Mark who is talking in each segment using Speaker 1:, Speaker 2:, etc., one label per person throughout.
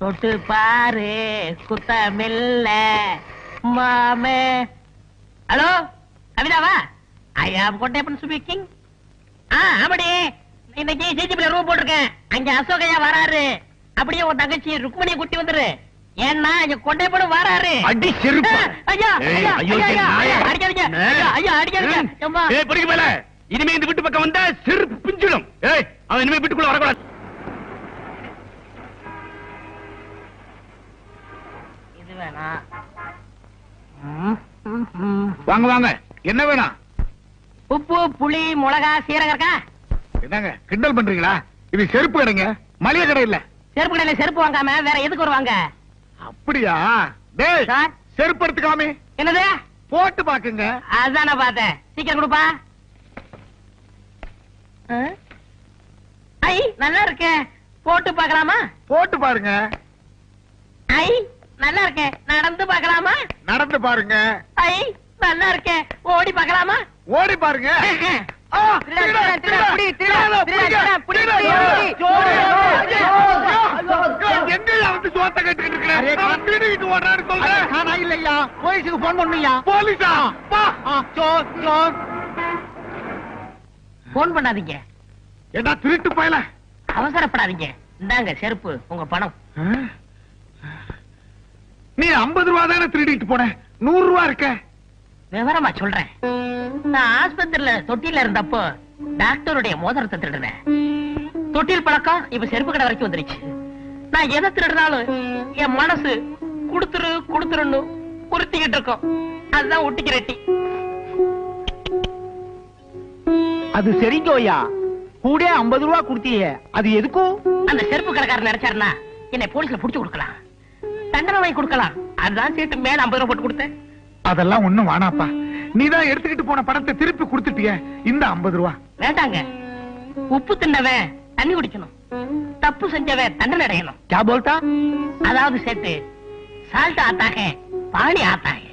Speaker 1: தொட்டு பாரு குத்தமில்ல மாமே. ஹலோ கவிதாவா? ஐ ஆம் கொண்டேப்பன் ஸ்பீக்கிங். ஆமாடி, இன்னைக்கு ஜிஜிபில ரூம் போட்டிருக்கேன். அங்க அசோகையா வராரு. அப்படியே உன் தங்கச்சி ருக்மணியை கூட்டி வந்துரு. ஏன்னா இங்க கொண்டேப்பனும் வராரு.
Speaker 2: அடி செருப்பு.
Speaker 1: ஐயா ஐயா அடிக்காதீங்க. ஐயா அடிக்காதீங்க.
Speaker 2: ஏய் பொறுக்கி மேல. இனிமே இந்த வீட்டு பக்கம் வந்தா செருப்பு பிஞ்சிடும். ஏய் அவன் இனிமே வீட்டுக்குள்ள வரக்கூடாது.
Speaker 1: இது வேணா.
Speaker 2: வாங்க வாங்க. என்ன வேணும்?
Speaker 1: உப்பு புளி மிளகா சீரகம் இருக்கா?
Speaker 2: என்னங்க கிண்டல் பண்றீங்களா? இது செருப்பு கடைங்க, மளிகை கடை இல்ல.
Speaker 1: செருப்பு கடையில செருப்பு வாங்காம வேற எதுக்கு வருவாங்க?
Speaker 2: அப்படியா? டேய்
Speaker 1: சார்,
Speaker 2: செருப்பு எடுத்துக்காமே.
Speaker 1: என்னது?
Speaker 2: போட்டு பாக்குங்க.
Speaker 1: அதான் நான் பார்த்தேன். சீக்கிரம் கொடுப்பா. ஐ நல்லா இருக்கே. போட்டு பார்க்கலாமா?
Speaker 2: போட்டு பாருங்க.
Speaker 1: ஐ நல்லா இருக்கே. நடந்து பார்க்கலாமா?
Speaker 2: நடந்து பாருங்க.
Speaker 1: ஐ நல்லா இருக்கே. ஓடி பார்க்கலாமா?
Speaker 2: ஓடி பாருங்க. எங்கயா வந்து சோத்த கட்டிட்டு இருக்கிறேன்? ஓடுறாரு சொல்றேன். இல்லையா போலீஸுக்கு போன் பண்ணுயா? போலீஸா?
Speaker 1: போன் பண்ணாதீங்க.
Speaker 2: என்ன திருட்டு பயல?
Speaker 1: அவசரப்படாதீங்க. இந்தாங்க செருப்பு, உங்க பணம்.
Speaker 2: நீ 50 ரூபா தானே திருடிட்டு போன, 100 ரூபா இருக்க.
Speaker 1: விவரமா சொல்றேன். நான் ஆஸ்பத்திரியில தொட்டில இருந்தப்போ டாக்டருடைய மோதிரத்தை திருடுறேன். தொட்டில் பழக்கம் இப்ப செருப்பு கடை வரைக்கும் வந்துருச்சு. நான் எதை திருடுனாலும் என் மனசு குடுத்துரு குடுத்துருன்னு உறுத்திக்கிட்டு இருக்கோம். அதுதான் ஒட்டிக்கிறட்டி.
Speaker 3: அது சரிங்கோயா, கூட 50 ரூபா கொடுத்தீங்க, அது எதுக்கும்?
Speaker 1: அந்த செருப்பு கடைக்காரர் நினைச்சாருன்னா என்னை போலீஸ்ல புடிச்சு கொடுக்கலாம், தண்டனை வாங்கி கொடுக்கலாம். அதுதான் சீட்டு மேல 50 ரூபா போட்டு கொடுத்தேன்.
Speaker 2: அதெல்லாம் ஒண்ணும் வானாப்பா. நீதான் எடுத்துக்கிட்டு போன பணத்தை திருப்பி கொடுத்துட்டிய. இந்த 50 ரூபா
Speaker 1: வேண்டாங்க. உப்பு தின்னவன் தண்ணி குடிக்கணும், தப்பு செஞ்சவன் தண்டனை அடையணும்.
Speaker 3: क्या बोलता?
Speaker 1: அதாவது சேர்த்து சால்ட் ஆத்தாக பாணி ஆத்தாக,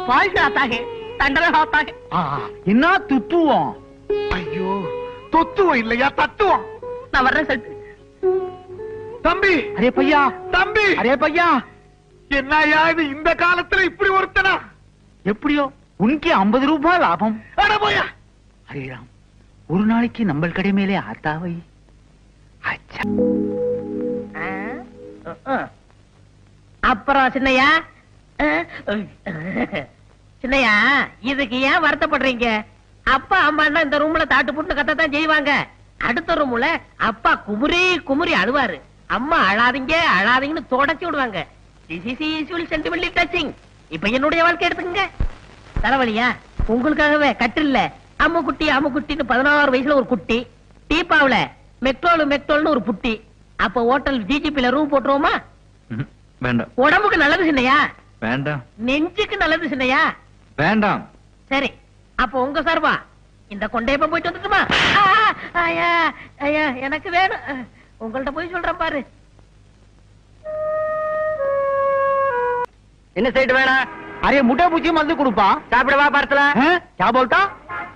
Speaker 1: ஃபால்ட் ஆத்தாக தண்டனை ஆத்தாக.
Speaker 3: என்ன துத்துவோம்?
Speaker 2: ஐயோ, தொத்துவம் இல்லையா, தத்துவம்.
Speaker 1: நான் வர்றேன் செட்டு.
Speaker 2: தம்பி,
Speaker 3: அரே பையா,
Speaker 2: தம்பி,
Speaker 3: அரே பையா,
Speaker 2: என்னையா இது இந்த காலத்துல இப்படி ஒருத்தனா?
Speaker 3: எப்படியோ உனக்கு 50 ரூபாய் லாபம்.
Speaker 2: அட போயா.
Speaker 3: அரே ராம், ஒரு நாளைக்கு நம்ம கடை மேலே ஆத்தாவை.
Speaker 1: அப்புறம் சின்னையா, சின்னையா இதுக்கு ஏன் வருத்தப்படுறீங்க? அப்பா அம்மா இந்த ரூம்ல தாட்டு புட்டு கத்தத்தான் செய்வாங்க. அடுத்த ரூம்ல அப்பா குமுறி குமுறி அழுவாரு, அம்மா அழாதீங்க அழாதீங்கன்னு தொடச்சி விடுவாங்க. இப்ப என்னுடைய வாழ்க்கை எடுத்துக்கங்க. தலைவலியா? உங்களுக்காகவே கட்டில்ல அம்முக்குட்டி அம்முக்குட்டின்னு 16 வயசுல ஒரு குட்டி, டீப்பாவுல மெக்டோல் மெக்டோல்னு ஒரு புட்டி. அப்ப ஹோட்டல் ஜிஜிபில ரூம் போட்டுருவோமா?
Speaker 3: வேண்டாம்.
Speaker 1: உடம்புக்கு நல்லது சின்னையா,
Speaker 3: வேண்டாம்.
Speaker 1: நெஞ்சுக்கு நல்லது சின்னையா,
Speaker 3: வேண்டாம்.
Speaker 1: சரி அப்ப உங்க சார்பா இந்த கொண்டையப்ப போயிட்டு வந்துட்டுமா? ஐயா ஐயா எனக்கு வேணும். உங்கள்ட்ட போய் சொல்றேன் பாரு.
Speaker 3: என்ன சைடு வேணாம்? அரே முட்டை பூச்சி மருந்து கொடுப்பா.
Speaker 1: சாப்பிடவா பார்த்தல?
Speaker 3: क्या बोलता?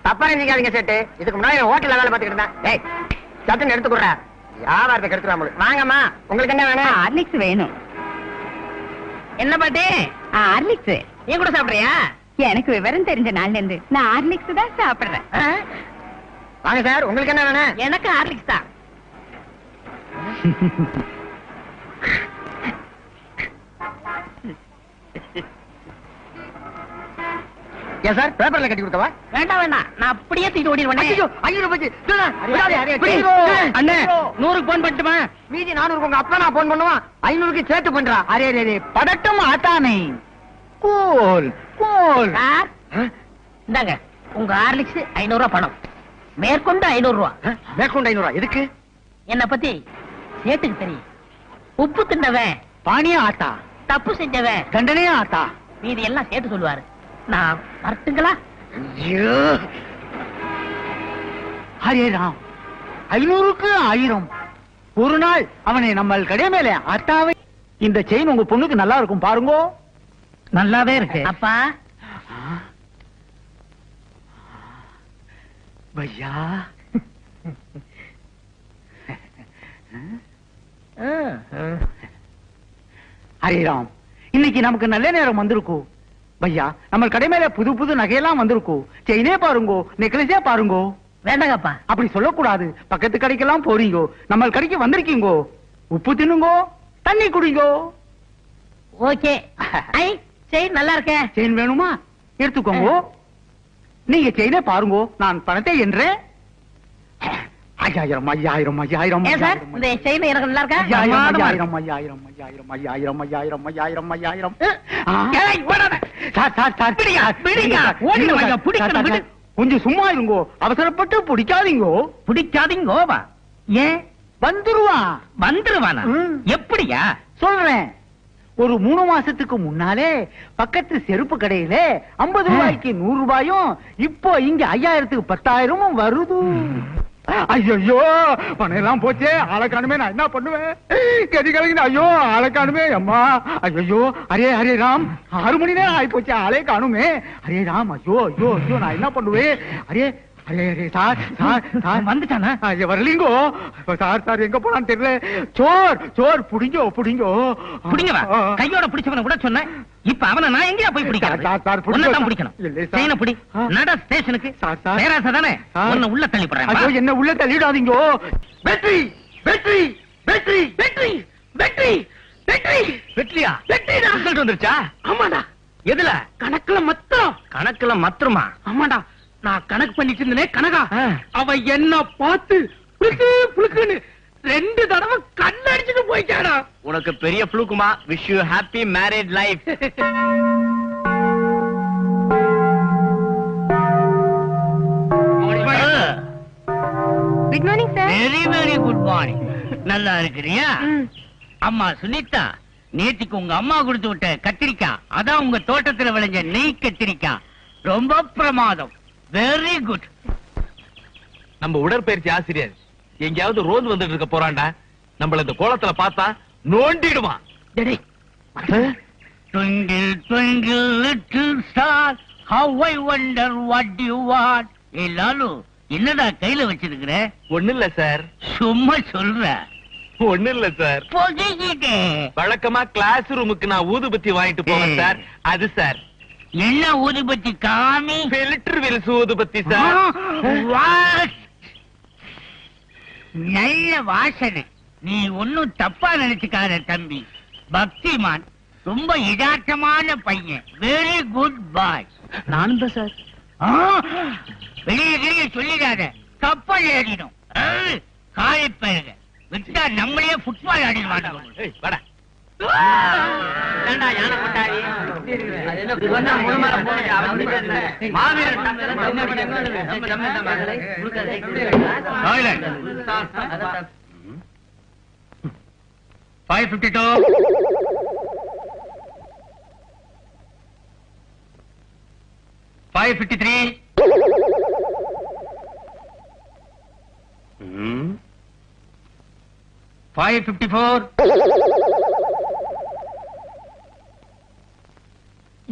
Speaker 1: தப்பா நினைக்காதீங்க சேட்டு. இதுக்கு முன்னாடி ஹோட்டல்ல வேலை பார்த்துக்கிட்டு இருந்தேன். டேய் சட்டுன்னு எடுத்து கொடுறா, வியாபாரத்தை கெடுத்துறாம. வாங்கம்மா, உங்களுக்கு என்ன வேணும்?
Speaker 4: ஹார்லிக்ஸ் வேணும்.
Speaker 1: என்ன பாட்டி?
Speaker 4: ஹார்லிக்ஸ்.
Speaker 1: நீ கூட சாப்பிடுறியா?
Speaker 4: எனக்கு விவரம் தெரிஞ்ச நாள்ல இருந்து நான் ஹார்லிக்ஸ் தான் சாப்பிடுறேன்.
Speaker 1: வாங்க சார், உங்களுக்கு என்ன வேணும்? எனக்கு ஹார்லிக்ஸ் தான்.
Speaker 3: ஏன் சார் பேப்பர்ல கட்டி கொடுக்கவா?
Speaker 1: வேண்டாம் வேண்டாம், நான் அப்படியே தூக்கிட்டு ஓடிடுவேன்.
Speaker 3: அண்ணே 100க்கு போன் பண்ணட்டுமா?
Speaker 1: மீதி 400 உங்க அப்பா நான் போன் பண்ணுவான், 500க்கு சேர்த்து பண்றா.
Speaker 3: அரே அரே படட்டும் ஆத்தானே. Cool cool.
Speaker 1: சார் இந்தாங்க உங்க ஹார்லிக்ஸ் 500 ரூபாய் பணம், மேற்கொண்டு 500 ரூபாய்.
Speaker 3: மேற்கொண்டு 500 ரூபாய் எதுக்கு?
Speaker 1: என்ன பத்தி சேட்டுக்கு தெரியும். உப்பு தின்னவன்
Speaker 3: பாணியா ஆத்தா,
Speaker 1: தப்பு செஞ்சவன்
Speaker 3: தண்டனையா ஆத்தா.
Speaker 1: மீதி எல்லாம் சேர்த்து சொல்லுவாரு. நான் வரட்டுங்களா?
Speaker 3: ஹரே ராம், 500க்கு 1000. ஒரு நாள் அவனை நம்ம கடை மேலே ஆத்தாவை. இந்த செயின் உங்க பொண்ணுக்கு நல்லா இருக்கும் பாருங்க. நல்லாவே இருக்கு
Speaker 1: அப்பா.
Speaker 3: பையா ஹரே ராம், இன்னைக்கு நமக்கு நல்ல நேரம் வந்திருக்கும் பையா. நம்ம கடை மேல புது புது நகையெல்லாம் வந்திருக்கும். செயினே பாருங்கோ, நெக்லஸே பாருங்கோ.
Speaker 1: வேண்டாங்கப்பா.
Speaker 3: அப்படி சொல்லக்கூடாது. பக்கத்து கடைக்கெல்லாம் போறீங்கோ, நம்ம கடைக்கு வந்திருக்கீங்கோ. உப்பு தின்னுங்கோ, தண்ணி குடிங்கோ.
Speaker 1: ஓகே. ஐ செயின் நல்லா இருக்கே.
Speaker 3: செயின் வேணுமா? எடுத்துக்கோங்க. நீங்க செயினே பாருங்கோ, நான் பணத்தை என்றேன். 5000 5000 5000
Speaker 1: ஏன் சார் இந்த செயின் எனக்கு நல்லா இருக்கா?
Speaker 3: 5000 5000 5000 5000 5000 5000
Speaker 1: ஏய் ஓடாத.
Speaker 3: சார்
Speaker 1: பிடிங்க. ஓடிங்க வாங்க, பிடிக்கணும் விடு.
Speaker 3: கொஞ்சம் சும்மா இருங்கோ, அவசரப்பட்டு பிடிக்காதீங்கோ.
Speaker 1: பிடிக்காதீங்கோவா? ஏன்?
Speaker 3: வந்துருவானா?
Speaker 1: எப்படியா
Speaker 3: சொல்றேன். ஒரு 3 மாசத்துக்கு முன்னாலே பக்கத்து செருப்பு கடையில 50 ரூபாய்க்கு 100 ரூபாயும், இப்போ இங்க 5000க்கு 10,000 வருது. ஐயோ பணம் எல்லாம் போச்சே, ஆளை காணுமே, நான் என்ன பண்ணுவேன்? கதி கலங்கின. ஐயோ ஆளை காணுமே அம்மா. ஐயோ அரே ஹரே ராம், 6 மணி நேரம் ஆகி போச்சு, ஆளே காணுமே. ஹரே ராம், ஐயோ ஐயோ ஐயோ, நான் என்ன பண்ணுவேன்? அரே அரே அரே சார்
Speaker 1: வந்துட்டானா?
Speaker 3: வரலீங்கோ சார். எங்க போனான்னு தெரியல. சோர் புடிங்கோ.
Speaker 1: புடிங்கவா? கையோட பிடிச்சவன கூட சொன்னேன். இப்ப அவனை நான் எங்கயா போய் பிடிக்கணும்? பிடிக்கணும். செயினை பிடி. நட ஸ்டேஷனுக்கு. பேராசை தானே உன்னை உள்ள தள்ளி போடுறேன்.
Speaker 3: என்ன உள்ள தள்ளிடாதீங்கோ.
Speaker 2: வெற்றி வெற்றி வெற்றி வெற்றி வெற்றி வெற்றி
Speaker 1: வெற்றியா?
Speaker 2: வெற்றிடா.
Speaker 1: ரிசல்ட் வந்துருச்சா?
Speaker 2: ஆமாடா.
Speaker 1: எதுல? கணக்குல மத்திரமா?
Speaker 2: ஆமாடா. நான் கணக்கு பண்ணிட்டு இருந்தேனே கனகா, அவ என்ன பார்த்து புளுக்குன்னு 2 தடவை கண்ணடிச்சுட்டு போயிட்டாடா.
Speaker 1: உனக்கு பெரிய புளுக்குமா? Wish you happy married life.
Speaker 4: Good morning sir.
Speaker 1: Very very good morning. நல்லா இருக்கிறியா? அம்மா சுனிதா, நேத்துக்கு உங்க அம்மா கொடுத்து விட்ட கத்திரிக்காய், அதான் உங்க தோட்டத்துல விளைஞ்ச நெய் கத்திரிக்காய், ரொம்ப பிரமாதம். Very good.
Speaker 5: நம்ம உடற்பயிற்சி ஆசிரியர் எங்கேயாவது ரோந்து வந்துட்டு இருக்க போறான்டா. நம்மள இந்த கோலத்துல பார்த்தா நோண்டிடுவான்.
Speaker 1: Twinkle twinkle little star, how I wonder what you want. ஏ லாலு, என்னடா கையில வச்சிருக்கிற?
Speaker 5: ஒண்ணு இல்ல சார்.
Speaker 1: சும்மா சொல்ற.
Speaker 5: ஒண்ணு இல்ல சார்.
Speaker 1: பொதிக்கிட்டே.
Speaker 5: வழக்கமா கிளாஸ் ரூமுக்கு நான் ஊதுபத்தி வாங்கிட்டு போவேன் சார். அது சார்.
Speaker 1: என்ன ஊதுபத்தி காமி?
Speaker 5: ஃபில்டர் வில்ஸ் ஊதுபத்தி சார்.
Speaker 1: நல்ல வாசனை. நீ ஒன்னும் தப்பா நினைச்சுக்காத தம்பி. பக்திமான், ரொம்ப யதார்த்தமான பையன். வெரி குட் பாய்.
Speaker 3: நானும் தான் சார்.
Speaker 1: வெளியே சொல்லிடாத, கப்பல் ஏறிடும். காயப்பருக விட்டா நம்மளே ஃபுட்பால் ஆடிடுவாங்க.
Speaker 5: வாடா.
Speaker 1: யானை கொட்டாரி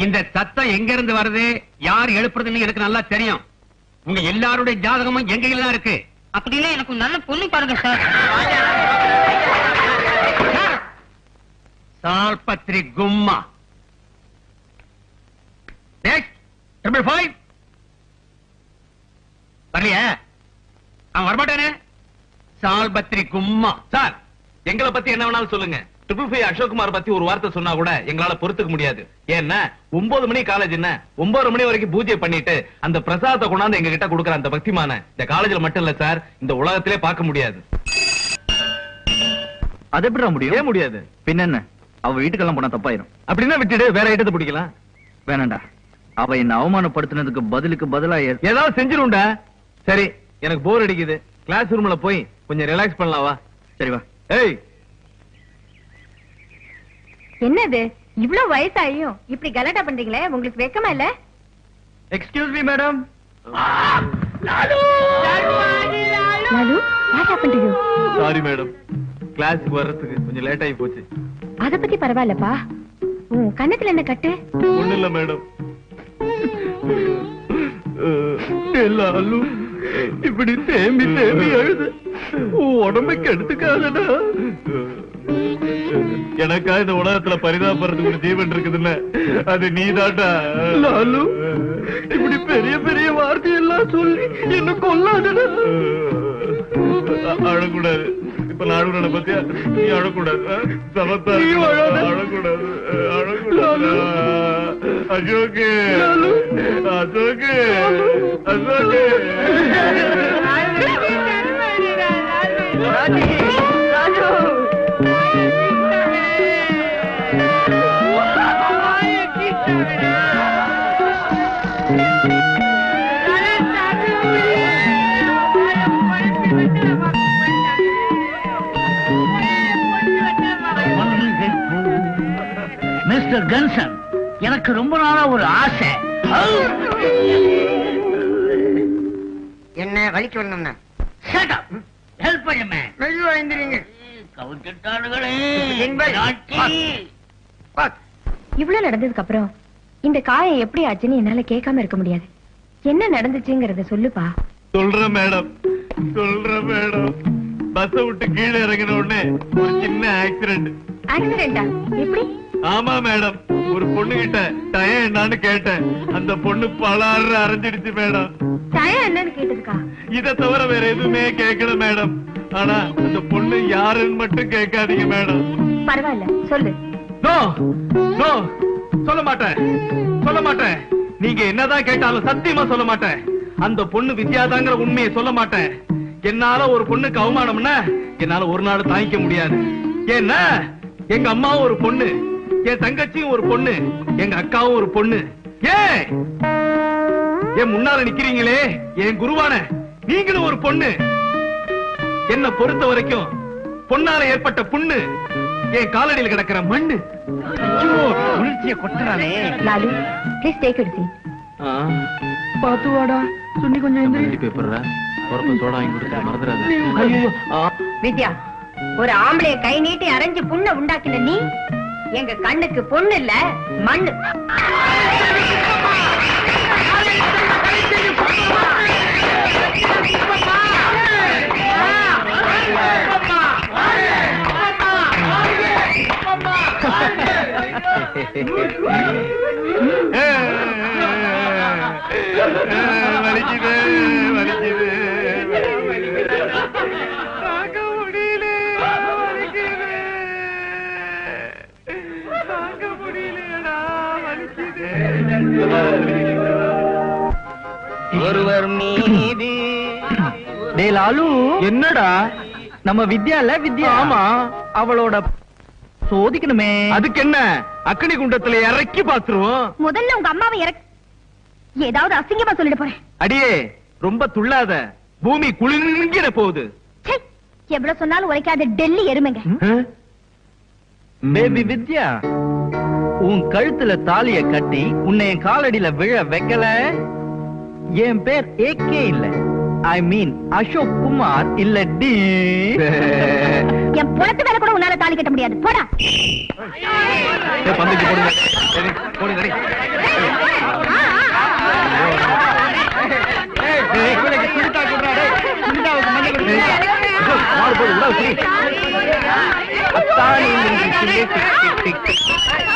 Speaker 2: இந்த சத்தம் எங்க இருந்து வருது, யார் எழுப்புறதுன்னு எனக்கு நல்லா தெரியும். உங்க எல்லாருடைய ஜாதகமும் எங்க கையில தான் இருக்கு.
Speaker 1: அப்படின்னா எனக்கு நல்ல பொண்ணு பாருங்க சார்.
Speaker 2: சால்பத்ரி கும்மா 555 வரலையா? அவன் வரமாட்டானே. சால்பத்ரி கும்மா.
Speaker 5: சார், எங்களை பத்தி என்ன வேணாலும் சொல்லுங்க. 555 அசோக்குமார் பத்தி ஒரு வார்த்தை சொன்னா கூட எங்களால பொறுத்துக்க முடியாது. ஏன்னா 9 மணி காலேஜ் என்ன 9 மணி வரைக்கும் பூஜை பண்ணிட்டு அந்த பிரசாதத்தை கொண்டாந்து எங்க கிட்ட கொடுக்கற அந்த பக்திமான இந்த காலேஜ்ல மட்டும் இல்ல சார், இந்த உலகத்திலே பார்க்க முடியாது.
Speaker 3: அது எப்படி முடியும்?
Speaker 5: ஏன் முடியாது?
Speaker 3: பின்ன என்ன, அவ வீட்டுக்கெல்லாம் போனா தப்பாயிரும்.
Speaker 5: அப்படின்னா விட்டுடு, வேற ஐட்டத்தை பிடிக்கலாம்.
Speaker 3: வேணாண்டா, அவ என்ன அவமானப்படுத்தினதுக்கு பதிலுக்கு பதிலா
Speaker 5: ஏதாவது செஞ்சிருண்டா. சரி, எனக்கு போர் அடிக்குது. கிளாஸ் ரூம்ல போய் கொஞ்சம் ரிலாக்ஸ் பண்ணலாம் வா.
Speaker 3: சரி வா.
Speaker 5: ஏய்,
Speaker 4: என்னது இவ்ளோ வயசாயும் இப்படி கலாட்டா பண்றீங்களே, உங்களுக்கு வெக்கமா இல்ல?
Speaker 3: Excuse me madam.
Speaker 4: Lalu, what happened to you?
Speaker 5: Sorry madam, கிளாஸ்க்கு வர்றதுக்கு கொஞ்சம் லேட் ஆகி போச்சு.
Speaker 4: அத பத்தி பரவாயில்லப்பா. உன் கண்ணத்துல என்ன கட்டு?
Speaker 5: ஒண்ணு இல்ல மேடம். எல்லாரும் இப்படி தேம்பி தேம்பி அழுது உடம்புக்கு எடுத்துக்காதடா. எனக்கா இந்த உலகத்துல பரிதாபப்படுறதுக்கு ஒரு ஜீவன் இருக்குதுல்ல, அது நீதாட்டா.
Speaker 2: லாலு, இப்படி பெரிய பெரிய வார்த்தையெல்லாம் சொல்லி என்ன கொல்லாதடா.
Speaker 5: அழக்கூடாது. இப்ப நான் அழுகுறத பத்தியா? நீ அழக்கூடாது. சமத்தா அழக்கூடாது. அழக்கூடாது. அசோக்கு, அசோக்கு, அசோக்கு.
Speaker 3: மிஸ்டர் கன்சன், எனக்கு ரொம்ப நாளா ஒரு ஆசை.
Speaker 6: என்ன வலிக்கு வரணும்னா
Speaker 3: ஹெல்ப் பண்ணுமே.
Speaker 6: மெதுவா எழுந்திரீங்க.
Speaker 4: இவ்வளவு நடந்ததுக்கு அப்புறம் இந்த காயம் எப்படி ஆச்சுன்னு என்னால கேட்காம இருக்க முடியாது. என்ன நடந்துச்சுங்கறத சொல்லுப்பா.
Speaker 5: சொல்றேன் மேடம், சொல்றேன் மேடம். பஸ் விட்டு கீழே இறங்கின உடனே ஒரு சின்ன ஆக்சிடென்ட்.
Speaker 4: ஆக்சிடென்டா? எப்படி?
Speaker 5: ஆமா மேடம், ஒரு பொண்ணு கிட்ட டயம் என்னன்னு கேட்டேன். அந்த பொண்ணு பலாறு அரைஞ்சிடுச்சு மேடம்.
Speaker 4: டயம் என்னன்னு கேட்டதுக்கா?
Speaker 5: இத தவிர வேற எதுவுமே கேட்கல மேடம். ஆனா அந்த பொண்ணு யாருன்னு மட்டும் கேட்காதீங்க மேடம்.
Speaker 4: பரவாயில்ல, சொல்லு.
Speaker 5: நோ நோ, சொல்ல மாட்டேன், சொல்ல மாட்டேன். நீங்க என்னதான் கேட்டாலும் சத்தியமா சொல்ல மாட்டேன். அந்த பொண்ணு வித்யாதாங்கிற உண்மையை சொல்ல மாட்டேன். என்னால ஒரு பொண்ணுக்கு அவமானம்னா என்னால ஒரு நாள் தாங்கிக்க முடியாது. ஏன்னா எங்க அம்மாவும் ஒரு பொண்ணு, என் தங்கச்சியும் ஒரு பொண்ணு, எங்க அக்காவும் ஒரு பொண்ணு. ஏன் என் முன்னால நிக்கிறீங்களே என் குருவான நீங்களும் ஒரு பொண்ணு. என்ன பொறுத்த வரைக்கும் பொண்ணால ஏற்பட்ட புண்ணு என் காலடியில் கிடக்கிற மண்ணு.
Speaker 3: உணர்ச்சியை கொட்டுறானே.
Speaker 4: Lalu, please take it seat.
Speaker 2: பாத்து வாடா. சுண்ணி கொஞ்சம் எந்திரி.
Speaker 5: பேப்பர்ற பொறுப்பு சோடா வாங்கி கொடுத்து மறந்துடாத.
Speaker 4: வித்யா, ஒரு ஆம்பளைய கை நீட்டி அரைஞ்சு புண்ணை உண்டாக்கின நீ எங்க கண்ணுக்கு பொண்ணு இல்ல, மண்ணு.
Speaker 5: வலிக்குது, வலிக்குது.
Speaker 3: ஒருவர் மீது. டே லாலு, என்னடா நம்ம வித்யால வித்யா? ஆமா, அவளோட சோதிக்கணுமே.
Speaker 5: அதுக்கு என்ன, அக்னி குண்டத்துல இறக்கி பாத்துருவோம்.
Speaker 4: முதல்ல உங்க அம்மாவை ஏதாவது அசிங்கமா சொல்லிட்டு போறேன்.
Speaker 5: அடியே ரொம்ப துள்ளாத, பூமி குளிர்கிற போகுது.
Speaker 4: எவ்வளவு சொன்னாலும் உரைக்காத டெல்லி எருமைங்க.
Speaker 3: பேபி வித்யா, உன் கழுத்துல தாலிய கட்டி உன்னை என் காலடியில விழ வைக்கல. என் பேர் ஏகே இல்ல, ஐ மீன் அசோக் குமார் இல்ல டி.
Speaker 4: என் புறத்து வேலை கூட உன்னால தாலி கட்ட முடியாது. போடா.
Speaker 5: பந்துக்கு போடுங்க. போடு, ரெடி.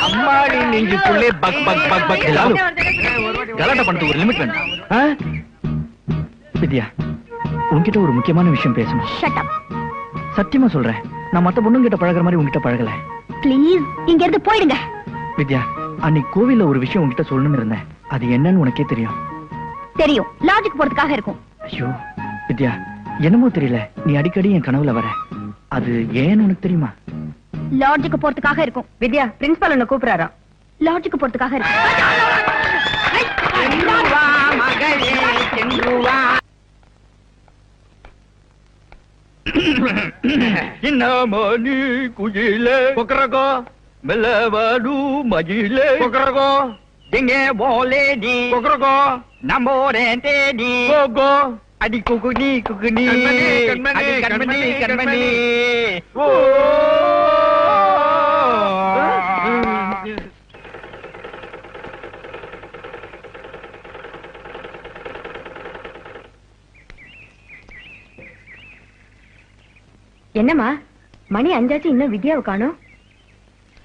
Speaker 3: அம்மாடி நெஞ்சுக்குள்ளே பக் பக் பக் பக். கலாட்டா பண்ணது ஒரு லிமிட் வேண்டாம். வித்யா, உன்கிட்ட ஒரு முக்கியமான விஷயம் பேசணும்.
Speaker 4: Shut up.
Speaker 3: சத்தியமா சொல்றேன், நான் மத்த பொண்ணுங்கிட்ட பழகுற மாதிரி உன்கிட்ட பழகல.
Speaker 4: ப்ளீஸ் இங்க இருந்து போயிடுங்க.
Speaker 3: வித்யா, அன்னைக்கு கோவில்ல ஒரு விஷயம் உன்கிட்ட சொல்லணும்னு இருந்தேன். அது என்னன்னு உனக்கே தெரியும்.
Speaker 4: தெரியும், லாஜிக் போறதுக்காக இருக்கும்.
Speaker 3: ஐயோ வித்யா, என்னமோ தெரியல, நீ அடிக்கடி என் கனவுல வர. அது ஏன்னு உனக்கு தெரியுமா?
Speaker 4: லாஜிக் போறதுக்காக இருக்கும். வித்யா, பிரின்சிபல் என்ன கூப்பிடுறாராம். லாஜிக் போறதுக்காக இருக்கும்.
Speaker 3: இன்னமணி குயிலே
Speaker 5: கொக்கரக்கோ
Speaker 3: மெல்லவாடு மயிலே
Speaker 5: கொக்கரக்கோ
Speaker 3: எங்கே போலே நீ
Speaker 5: கொக்கரக்கோ
Speaker 3: நம்மோரே தேடி
Speaker 5: கோகோ
Speaker 3: அடி குகுனி குகுனி
Speaker 5: கண்மணி,
Speaker 3: அடி கண்மணி கண்மணி.
Speaker 5: ஓ
Speaker 4: என்னம்மா, மணி 5 இன்னும் வித்யாவை காணோம்.